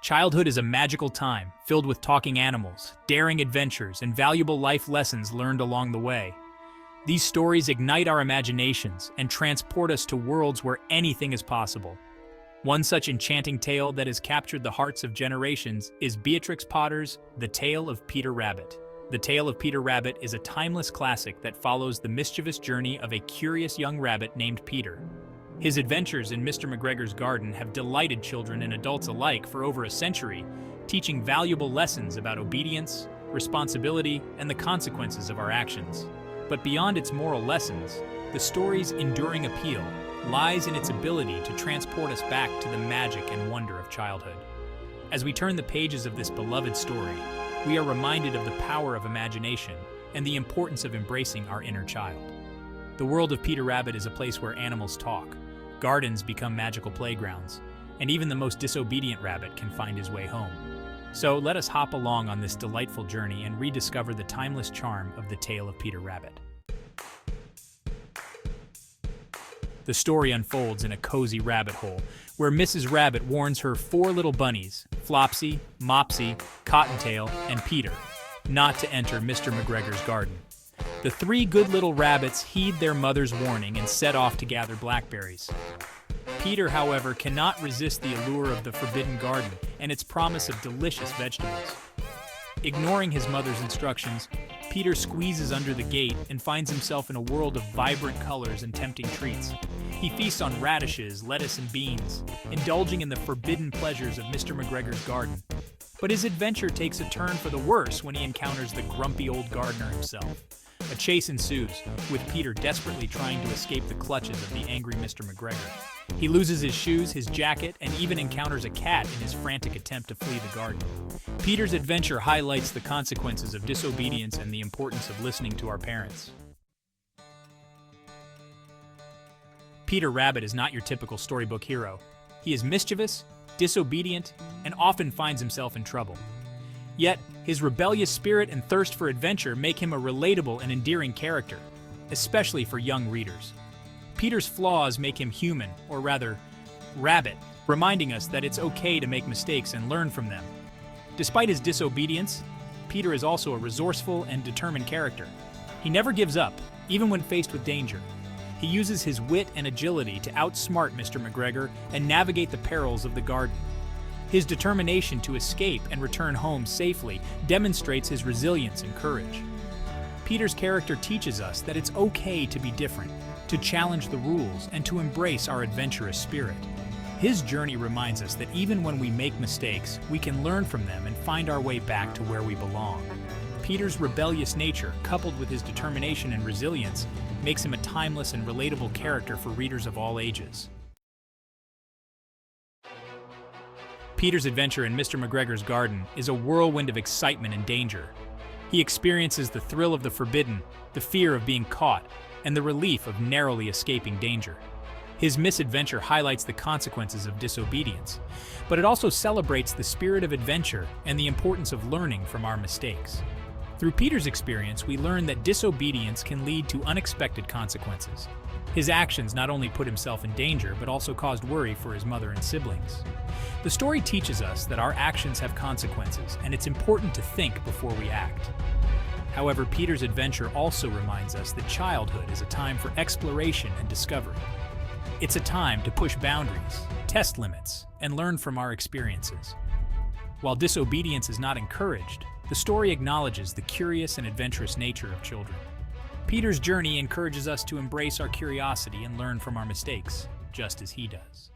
Childhood is a magical time, filled with talking animals, daring adventures, and valuable life lessons learned along the way. These stories ignite our imaginations and transport us to worlds where anything is possible. One such enchanting tale that has captured the hearts of generations is Beatrix Potter's The Tale of Peter Rabbit. The Tale of Peter Rabbit is a timeless classic that follows the mischievous journey of a curious young rabbit named Peter. His adventures in Mr. McGregor's garden have delighted children and adults alike for over a century, teaching valuable lessons about obedience, responsibility, and the consequences of our actions. But beyond its moral lessons, the story's enduring appeal lies in its ability to transport us back to the magic and wonder of childhood. As we turn the pages of this beloved story, we are reminded of the power of imagination and the importance of embracing our inner child. The world of Peter Rabbit is a place where animals talk, gardens become magical playgrounds, and even the most disobedient rabbit can find his way home. So let us hop along on this delightful journey and rediscover the timeless charm of the Tale of Peter Rabbit. The story unfolds in a cozy rabbit hole, where Mrs. Rabbit warns her four little bunnies, Flopsy, Mopsy, Cottontail, and Peter, not to enter Mr. McGregor's garden. The three good little rabbits heed their mother's warning and set off to gather blackberries. Peter, however, cannot resist the allure of the forbidden garden and its promise of delicious vegetables. Ignoring his mother's instructions, Peter squeezes under the gate and finds himself in a world of vibrant colors and tempting treats. He feasts on radishes, lettuce, and beans, indulging in the forbidden pleasures of Mr. McGregor's garden. But his adventure takes a turn for the worse when he encounters the grumpy old gardener himself. A chase ensues, with Peter desperately trying to escape the clutches of the angry Mr. McGregor. He loses his shoes, his jacket, and even encounters a cat in his frantic attempt to flee the garden. Peter's adventure highlights the consequences of disobedience and the importance of listening to our parents. Peter Rabbit is not your typical storybook hero. He is mischievous, disobedient, and often finds himself in trouble. Yet, his rebellious spirit and thirst for adventure make him a relatable and endearing character, especially for young readers. Peter's flaws make him human, or rather, rabbit, reminding us that it's okay to make mistakes and learn from them. Despite his disobedience, Peter is also a resourceful and determined character. He never gives up, even when faced with danger. He uses his wit and agility to outsmart Mr. McGregor and navigate the perils of the garden. His determination to escape and return home safely demonstrates his resilience and courage. Peter's character teaches us that it's okay to be different, to challenge the rules, and to embrace our adventurous spirit. His journey reminds us that even when we make mistakes, we can learn from them and find our way back to where we belong. Peter's rebellious nature, coupled with his determination and resilience, makes him a timeless and relatable character for readers of all ages. Peter's adventure in Mr. McGregor's garden is a whirlwind of excitement and danger. He experiences the thrill of the forbidden, the fear of being caught, and the relief of narrowly escaping danger. His misadventure highlights the consequences of disobedience, but it also celebrates the spirit of adventure and the importance of learning from our mistakes. Through Peter's experience, we learn that disobedience can lead to unexpected consequences. His actions not only put himself in danger, but also caused worry for his mother and siblings. The story teaches us that our actions have consequences, and it's important to think before we act. However, Peter's adventure also reminds us that childhood is a time for exploration and discovery. It's a time to push boundaries, test limits, and learn from our experiences. While disobedience is not encouraged, the story acknowledges the curious and adventurous nature of children. Peter's journey encourages us to embrace our curiosity and learn from our mistakes, just as he does.